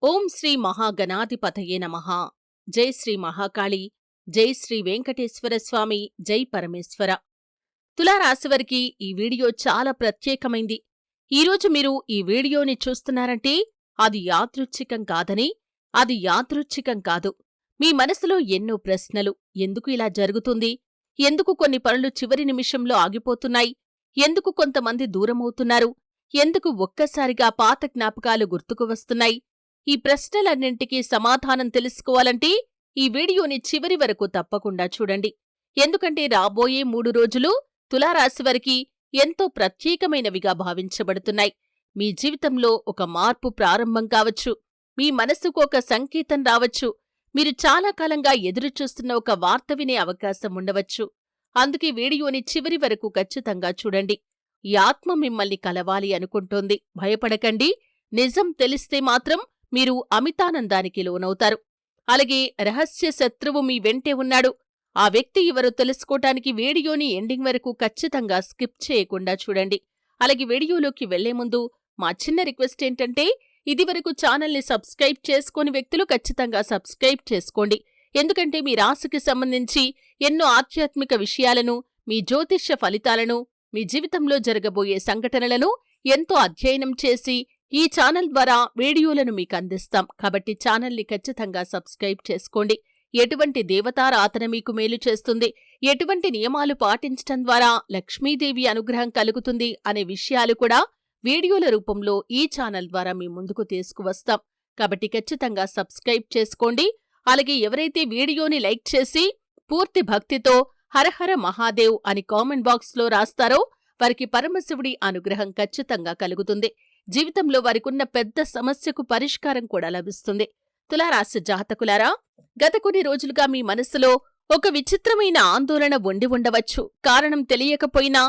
ఓం శ్రీ మహాగణాధిపతయే నమః. జై శ్రీ మహాకాళి, జై శ్రీ వెంకటేశ్వర స్వామి, జై పరమేశ్వర. తులారాశివారికి ఈ వీడియో చాలా ప్రత్యేకమైంది. ఈరోజు మీరు ఈ వీడియోని చూస్తున్నారంటే అది యాదృచ్ఛికం కాదని, అది యాదృచ్ఛికం కాదు. మీ మనసులో ఎన్నో ప్రశ్నలు. ఎందుకు ఇలా జరుగుతుంది? ఎందుకు కొన్ని పనులు చివరి నిమిషంలో ఆగిపోతున్నాయి? ఎందుకు కొంతమంది దూరమవుతున్నారు? ఎందుకు ఒక్కసారిగా పాత జ్ఞాపకాలు గుర్తుకు వస్తున్నాయి? ఈ ప్రశ్నలన్నింటికీ సమాధానం తెలుసుకోవాలంటే ఈ వీడియోని చివరి వరకు తప్పకుండా చూడండి. ఎందుకంటే రాబోయే 3 రోజులు తులారాశివారికి ఎంతో ప్రత్యేకమైనవిగా భావించబడుతున్నాయి. మీ జీవితంలో ఒక మార్పు ప్రారంభం కావచ్చు. మీ మనసుకు ఒక సంకేతం రావచ్చు. మీరు చాలా కాలంగా ఎదురుచూస్తున్న ఒక వార్త వినే అవకాశం ఉండవచ్చు. అందుకే వీడియోని చివరి వరకు ఖచ్చితంగా చూడండి. ఈ ఆత్మ మిమ్మల్ని కలవాలి అనుకుంటోంది. భయపడకండి. నిజం తెలిస్తే మాత్రం మీరు అమితానందానికి లోనవుతారు. అలాగే రహస్య శత్రువు మీ వెంటే ఉన్నాడు. ఆ వ్యక్తి ఎవరో తెలుసుకోటానికి వీడియోని ఎండింగ్ వరకు ఖచ్చితంగా స్కిప్ చేయకుండా చూడండి. అలాగే వీడియోలోకి వెళ్లే ముందు మా చిన్న రిక్వెస్ట్ ఏంటంటే, ఇదివరకు ఛానల్ని సబ్స్క్రైబ్ చేసుకోని వ్యక్తులు ఖచ్చితంగా సబ్స్క్రైబ్ చేసుకోండి. ఎందుకంటే మీ రాశికి సంబంధించి ఎన్నో ఆధ్యాత్మిక విషయాలను, మీ జ్యోతిష్య ఫలితాలను, మీ జీవితంలో జరగబోయే సంఘటనలను ఎంతో అధ్యయనం చేసి ఈ ఛానల్ ద్వారా వీడియోలను మీకు అందిస్తాం. కాబట్టి ఛానల్ని ఖచ్చితంగా సబ్స్క్రైబ్ చేసుకోండి. ఎటువంటి దేవతారాధన మీకు మేలు చేస్తుంది, ఎటువంటి నియమాలు పాటించటం ద్వారా లక్ష్మీదేవి అనుగ్రహం కలుగుతుంది అనే విషయాలు కూడా వీడియోల రూపంలో ఈ ఛానల్ ద్వారా మీ ముందుకు తీసుకువస్తాం. కాబట్టి ఖచ్చితంగా సబ్స్క్రైబ్ చేసుకోండి. అలాగే ఎవరైతే వీడియోని లైక్ చేసి పూర్తి భక్తితో హరహర మహాదేవ్ అని కామెంట్ బాక్స్లో రాస్తారో వారికి పరమశివుడి అనుగ్రహం ఖచ్చితంగా కలుగుతుంది. జీవితంలో వారికున్న పెద్ద సమస్యకు పరిష్కారం కూడా లభిస్తుంది. తులారాశి జాతకులారా, గత కొన్ని రోజులుగా మీ మనసులో ఒక విచిత్రమైన ఆందోళన ఉండి ఉండవచ్చు. కారణం తెలియకపోయినా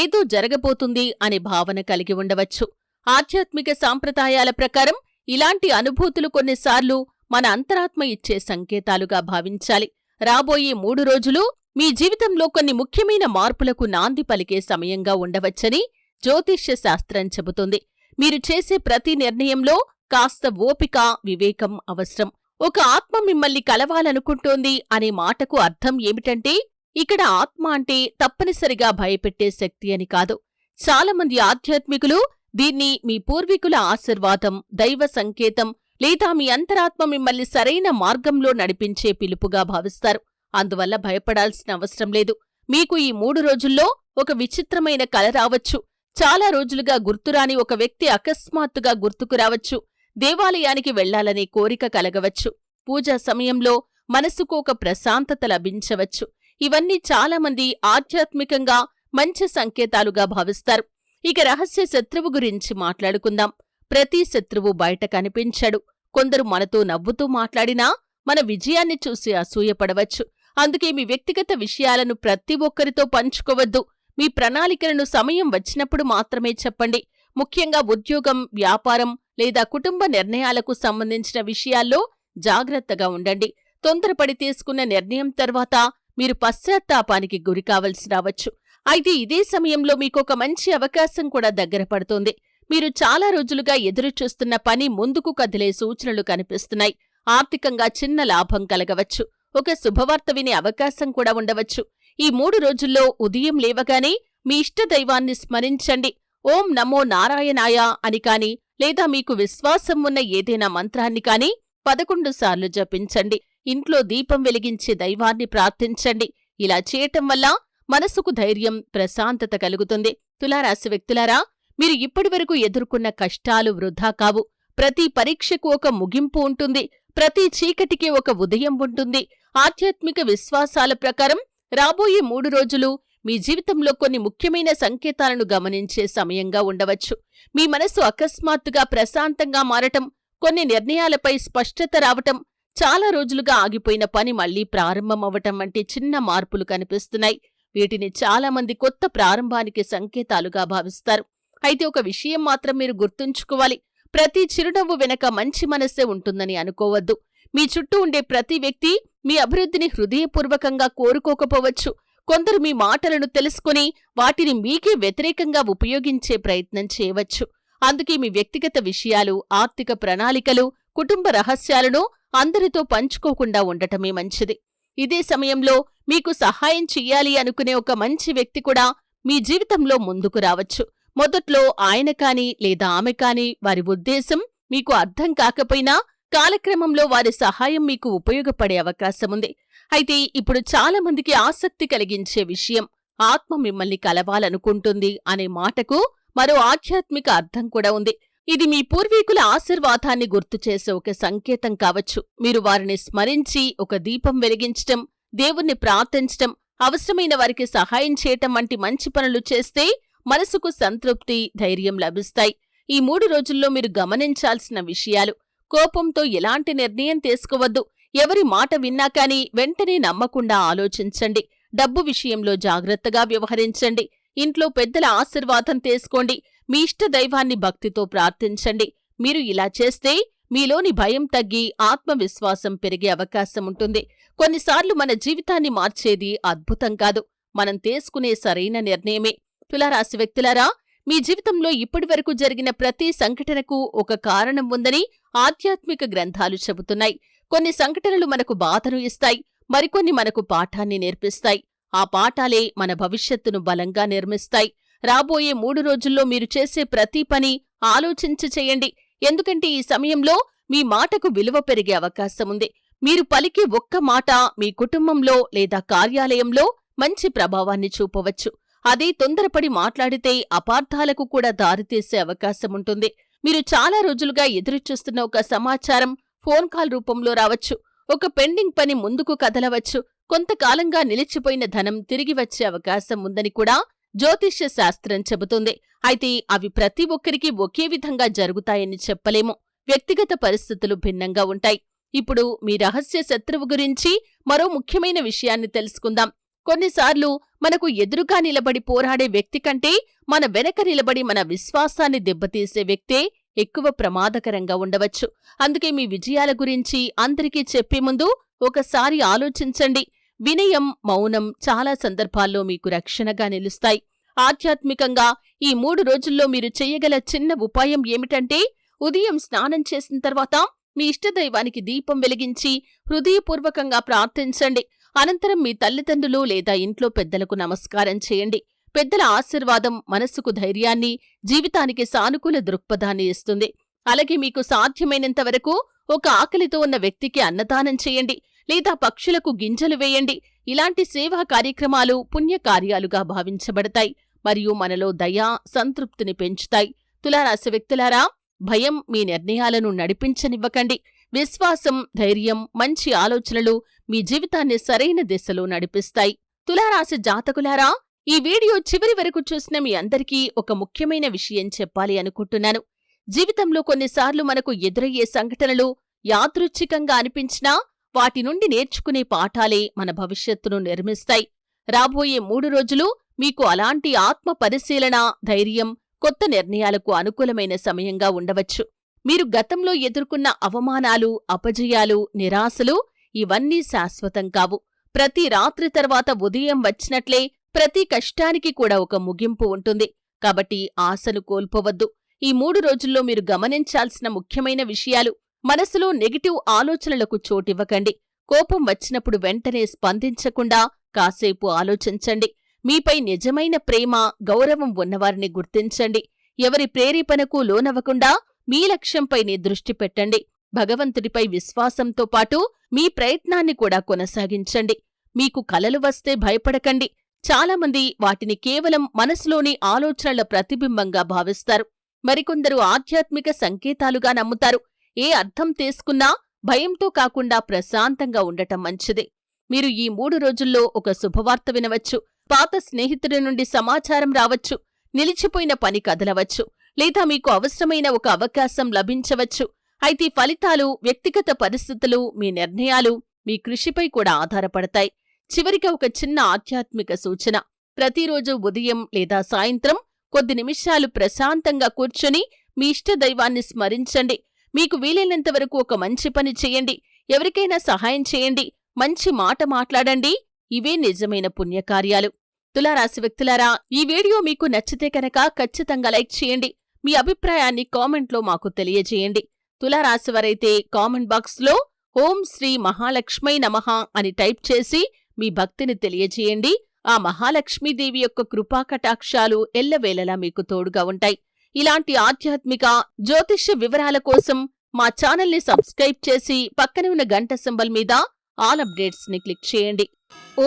ఏదో జరగబోతుంది అనే భావన కలిగి ఉండవచ్చు. ఆధ్యాత్మిక సాంప్రదాయాల ప్రకారం ఇలాంటి అనుభూతులు కొన్నిసార్లు మన అంతరాత్మ ఇచ్చే సంకేతాలుగా భావించాలి. రాబోయే 3 రోజులు మీ జీవితంలో కొన్ని ముఖ్యమైన మార్పులకు నాంది పలికే సమయంగా ఉండవచ్చని జ్యోతిష్య శాస్త్రం చెబుతుంది. మీరు చేసే ప్రతి నిర్ణయంలో కాస్త ఓపిక, వివేకం అవసరం. ఒక ఆత్మ మిమ్మల్ని కలవాలనుకుంటోంది అనే మాటకు అర్థం ఏమిటంటే, ఇక్కడ ఆత్మ అంటే తప్పనిసరిగా భయపెట్టే శక్తి అని కాదు. చాలామంది ఆధ్యాత్మికులు దీన్ని మీ పూర్వీకుల ఆశీర్వాదం, దైవ సంకేతం లేదా మీ అంతరాత్మ మిమ్మల్ని సరైన మార్గంలో నడిపించే పిలుపుగా భావిస్తారు. అందువల్ల భయపడాల్సిన అవసరం లేదు. మీకు ఈ 3 రోజుల్లో ఒక విచిత్రమైన కల రావచ్చు. చాలా రోజులుగా గుర్తురాని ఒక వ్యక్తి అకస్మాత్తుగా గుర్తుకు రావచ్చు. దేవాలయానికి వెళ్లాలనే కోరిక కలగవచ్చు. పూజా సమయంలో మనసుకు ఒక ప్రశాంతత లభించవచ్చు. ఇవన్నీ చాలామంది ఆధ్యాత్మికంగా మంచి సంకేతాలుగా భావిస్తారు. ఇక రహస్య శత్రువు గురించి మాట్లాడుకుందాం. ప్రతి శత్రువు బయట కనిపించడు. కొందరు మనతో నవ్వుతూ మాట్లాడినా మన విజయాన్ని చూసి అసూయపడవచ్చు. అందుకే మీ వ్యక్తిగత విషయాలను ప్రతి ఒక్కరితో పంచుకోవద్దు. మీ ప్రణాళికలను సమయం వచ్చినప్పుడు మాత్రమే చెప్పండి. ముఖ్యంగా ఉద్యోగం, వ్యాపారం లేదా కుటుంబ నిర్ణయాలకు సంబంధించిన విషయాల్లో జాగ్రత్తగా ఉండండి. తొందరపడి తీసుకున్న నిర్ణయం తర్వాత మీరు పశ్చాత్తాపానికి గురికావలసి రావచ్చు. అయితే ఇదే సమయంలో మీకొక మంచి అవకాశం కూడా దగ్గర పడుతోంది. మీరు చాలా రోజులుగా ఎదురుచూస్తున్న పని ముందుకు కదిలే సూచనలు కనిపిస్తున్నాయి. ఆర్థికంగా చిన్న లాభం కలగవచ్చు. ఒక శుభవార్త వినే అవకాశం కూడా ఉండవచ్చు. ఈ 3 రోజుల్లో ఉదయం లేవగానే మీ ఇష్టదైవాన్ని స్మరించండి. ఓం నమో నారాయణాయ అని కాని లేదా మీకు విశ్వాసం ఉన్న ఏదైనా మంత్రాన్ని కాని 11 సార్లు జపించండి. ఇంట్లో దీపం వెలిగించి దైవాన్ని ప్రార్థించండి. ఇలా చేయటం వల్ల మనసుకు ధైర్యం, ప్రశాంతత కలుగుతుంది. తులారాశి వ్యక్తులారా, మీరు ఇప్పటివరకు ఎదుర్కొన్న కష్టాలు వృధా కావు. ప్రతి పరీక్షకు ఒక ముగింపు ఉంటుంది. ప్రతి చీకటికి ఒక ఉదయం ఉంటుంది. ఆధ్యాత్మిక విశ్వాసాల ప్రకారం రాబోయే 3 రోజులు మీ జీవితంలో కొన్ని ముఖ్యమైన సంకేతాలను గమనించే సమయంగా ఉండవచ్చు. మీ మనసు అకస్మాత్తుగా ప్రశాంతంగా మారటం, కొన్ని నిర్ణయాలపై స్పష్టత రావటం, చాలా రోజులుగా ఆగిపోయిన పని మళ్లీ ప్రారంభమవటం వంటి చిన్న మార్పులు కనిపిస్తున్నాయి. వీటిని చాలామంది కొత్త ప్రారంభానికి సంకేతాలుగా భావిస్తారు. అయితే ఒక విషయం మాత్రం మీరు గుర్తుంచుకోవాలి. ప్రతి చిరునవ్వు వెనక మంచి మనస్సే ఉంటుందని అనుకోవద్దు. మీ చుట్టూ ఉండే ప్రతి వ్యక్తి మీ అభివృద్ధిని హృదయపూర్వకంగా కోరుకోకపోవచ్చు. కొందరు మీ మాటలను తెలుసుకుని వాటిని మీకే వ్యతిరేకంగా ఉపయోగించే ప్రయత్నం చేయవచ్చు. అందుకే మీ వ్యక్తిగత విషయాలు, ఆర్థిక ప్రణాళికలు కుటుంబ రహస్యాలను అందరితో పంచుకోకుండా ఉండటమే మంచిది. ఇదే సమయంలో మీకు సహాయం చెయ్యాలి అనుకునే ఒక మంచి వ్యక్తి కూడా మీ జీవితంలో ముందుకు రావచ్చు. మొదట్లో ఆయన కాని లేదా ఆమె కాని వారి ఉద్దేశం మీకు అర్థం కాకపోయినా కాలక్రమంలో వారి సహాయం మీకు ఉపయోగపడే అవకాశముంది. అయితే ఇప్పుడు చాలా మందికి ఆసక్తి కలిగించే విషయం ఆత్మ మిమ్మల్ని కలవాలనుకుంటుంది అనే మాటకు మరో ఆధ్యాత్మిక అర్థం కూడా ఉంది. ఇది మీ పూర్వీకుల ఆశీర్వాదాన్ని గుర్తుచేసే ఒక సంకేతం కావచ్చు. మీరు వారిని స్మరించి ఒక దీపం వెలిగించటం, దేవుణ్ణి ప్రార్థించటం, అవసరమైన వారికి సహాయం చేయటం వంటి మంచి పనులు చేస్తే మనసుకు సంతృప్తి, ధైర్యం లభిస్తాయి. ఈ 3 రోజుల్లో మీరు గమనించాల్సిన విషయాలు: కోపంతో ఎలాంటి నిర్ణయం తీసుకోవద్దు. ఎవరి మాట విన్నా కాని వెంటనే నమ్మకుండా ఆలోచించండి. డబ్బు విషయంలో జాగ్రత్తగా వ్యవహరించండి. ఇంట్లో పెద్దల ఆశీర్వాదం తీసుకోండి. మీ ఇష్ట దైవాన్ని భక్తితో ప్రార్థించండి. మీరు ఇలా చేస్తే మీలోని భయం తగ్గి ఆత్మవిశ్వాసం పెరిగే అవకాశముంటుంది. కొన్నిసార్లు మన జీవితాన్ని మార్చేది అద్భుతం కాదు, మనం తీసుకునే సరైన నిర్ణయమే. తులారాశి వ్యక్తులారా, మీ జీవితంలో ఇప్పటివరకు జరిగిన ప్రతి సంఘటనకు ఒక కారణం ఉందని ఆధ్యాత్మిక గ్రంథాలు చెబుతున్నాయి. కొన్ని సంఘటనలు మనకు బాధను ఇస్తాయి, మరికొన్ని మనకు పాఠాన్ని నేర్పిస్తాయి. ఆ పాఠాలే మన భవిష్యత్తును బలంగా నిర్మిస్తాయి. రాబోయే 3 రోజుల్లో మీరు చేసే ప్రతి పని ఆలోచించి చేయండి. ఎందుకంటే ఈ సమయంలో మీ మాటకు విలువ పెరిగే అవకాశముంది. మీరు పలికే ఒక్క మాట మీ కుటుంబంలో లేదా కార్యాలయంలో మంచి ప్రభావాన్ని చూపవచ్చు. అదే తొందరపడి మాట్లాడితే అపార్థాలకు కూడా దారితీసే అవకాశముంటుంది. మీరు చాలా రోజులుగా ఎదురుచూస్తున్న ఒక సమాచారం ఫోన్ కాల్ రూపంలో రావచ్చు. ఒక పెండింగ్ పని ముందుకు కదలవచ్చు. కొంతకాలంగా నిలిచిపోయిన ధనం తిరిగి వచ్చే అవకాశం ఉందని కూడా జ్యోతిష్య శాస్త్రం చెబుతుంది. అయితే అవి ప్రతి ఒక్కరికి ఒకే విధంగా జరుగుతాయని చెప్పలేము. వ్యక్తిగత పరిస్థితులు భిన్నంగా ఉంటాయి. ఇప్పుడు మీ రహస్య శత్రువు గురించి మరో ముఖ్యమైన విషయాన్ని తెలుసుకుందాం. కొన్నిసార్లు మనకు ఎదురుగా నిలబడి పోరాడే వ్యక్తి కంటే మన వెనక నిలబడి మన విశ్వాసాన్ని దెబ్బతీసే వ్యక్తే ఎక్కువ ప్రమాదకరంగా ఉండవచ్చు. అందుకే మీ విజయాల గురించి అందరికీ చెప్పే ముందు ఒకసారి ఆలోచించండి. వినయం, మౌనం చాలా సందర్భాల్లో మీకు రక్షణగా నిలుస్తాయి. ఆధ్యాత్మికంగా ఈ 3 రోజుల్లో మీరు చెయ్యగల చిన్న ఉపాయం ఏమిటంటే, ఉదయం స్నానం చేసిన తర్వాత మీ ఇష్టదైవానికి దీపం వెలిగించి హృదయపూర్వకంగా ప్రార్థించండి. అనంతరం మీ తల్లిదండ్రులు లేదా ఇంట్లో పెద్దలకు నమస్కారం చేయండి. పెద్దల ఆశీర్వాదం మనసుకు ధైర్యాన్ని, జీవితానికి సానుకూల దృక్పథాన్ని ఇస్తుంది. అలాగే మీకు సాధ్యమైనంత వరకు ఒక ఆకలితో ఉన్న వ్యక్తికి అన్నదానం చేయండి లేదా పక్షులకు గింజలు వేయండి. ఇలాంటి సేవా కార్యక్రమాలు పుణ్యకార్యాలుగా భావించబడతాయి మరియు మనలో దయ, సంతృప్తిని పెంచుతాయి. తులారాశి వ్యక్తులారా, భయం మీ నిర్ణయాలను నడిపించనివ్వకండి. విశ్వాసం, ధైర్యం, మంచి ఆలోచనలు మీ జీవితాన్ని సరైన దిశలో నడిపిస్తాయి. తులారాశి జాతకులారా, ఈ వీడియో చివరి వరకు చూసిన మీ అందరికీ ఒక ముఖ్యమైన విషయం చెప్పాలి అనుకుంటున్నాను. జీవితంలో కొన్నిసార్లు మనకు ఎదురయ్యే సంఘటనలు యాదృచ్ఛికంగా అనిపించినా వాటి నుండి నేర్చుకునే పాఠాలే మన భవిష్యత్తును నిర్మిస్తాయి. రాబోయే 3 రోజులు మీకు అలాంటి ఆత్మ పరిశీలన, ధైర్యం, కొత్త నిర్ణయాలకు అనుకూలమైన సమయంగా ఉండవచ్చు. మీరు గతంలో ఎదుర్కొన్న అవమానాలు, అపజయాలు, నిరాశలు ఇవన్నీ శాశ్వతం కావు. ప్రతి రాత్రి తర్వాత ఉదయం వచ్చినట్లే ప్రతి కష్టానికి కూడా ఒక ముగింపు ఉంటుంది. కాబట్టి ఆశలు కోల్పోవద్దు. ఈ 3 రోజుల్లో మీరు గమనించాల్సిన ముఖ్యమైన విషయాలు: మనసులో నెగిటివ్ ఆలోచనలకు చోటివ్వకండి. కోపం వచ్చినప్పుడు వెంటనే స్పందించకుండా కాసేపు ఆలోచించండి. మీపై నిజమైన ప్రేమ, గౌరవం ఉన్నవారిని గుర్తించండి. ఎవరి ప్రేరేపణకు లోనవ్వకుండా మీ లక్ష్యంపైనే దృష్టి పెట్టండి. భగవంతుడిపై విశ్వాసంతో పాటు మీ ప్రయత్నాన్ని కూడా కొనసాగించండి. మీకు కలలు వస్తే భయపడకండి. చాలామంది వాటిని కేవలం మనసులోని ఆలోచనల ప్రతిబింబంగా భావిస్తారు. మరికొందరు ఆధ్యాత్మిక సంకేతాలుగా నమ్ముతారు. ఏ అర్థం తీసుకున్నా భయంతో కాకుండా ప్రశాంతంగా ఉండటం మంచిది. మీరు ఈ 3 రోజుల్లో ఒక శుభవార్త వినవచ్చు. పాత స్నేహితుడి నుండి సమాచారం రావచ్చు. నిలిచిపోయిన పని కదలవచ్చు. లేదా మీకు అవసరమైన ఒక అవకాశం లభించవచ్చు. అయితే ఫలితాలు, వ్యక్తిగత పరిస్థితులు, మీ నిర్ణయాలు, మీ కృషిపై కూడా ఆధారపడతాయి. చివరిగా ఒక చిన్న ఆధ్యాత్మిక సూచన: ప్రతిరోజు ఉదయం లేదా సాయంత్రం కొద్ది నిమిషాలు ప్రశాంతంగా కూర్చొని మీ ఇష్టదైవాన్ని స్మరించండి. మీకు వీలైనంతవరకు ఒక మంచి పని చేయండి. ఎవరికైనా సహాయం చేయండి. మంచి మాట మాట్లాడండి. ఇవే నిజమైన పుణ్యకార్యాలు. తులారాశి వ్యక్తులారా, ఈ వీడియో మీకు నచ్చితే కనుక ఖచ్చితంగా లైక్ చేయండి. మీ అభిప్రాయాన్ని కామెంట్లో మాకు తెలియజేయండి. తులారాశివారైతే కామెంట్ బాక్స్లో ఓం శ్రీ మహాలక్ష్మై నమః అని టైప్ చేసి మీ భక్తిని తెలియజేయండి. ఆ మహాలక్ష్మీదేవి యొక్క కృపా కటాక్షాలు ఎల్లవేళలా మీకు తోడుగా ఉంటాయి. ఇలాంటి ఆధ్యాత్మిక జ్యోతిష్య వివరాల కోసం మా ఛానల్ని సబ్స్క్రైబ్ చేసి పక్కనే ఉన్న గంట సింబల్ మీద ఆల్ అప్డేట్స్ ని క్లిక్ చేయండి.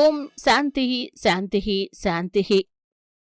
ఓం శాంతిః శాంతిః శాంతిః.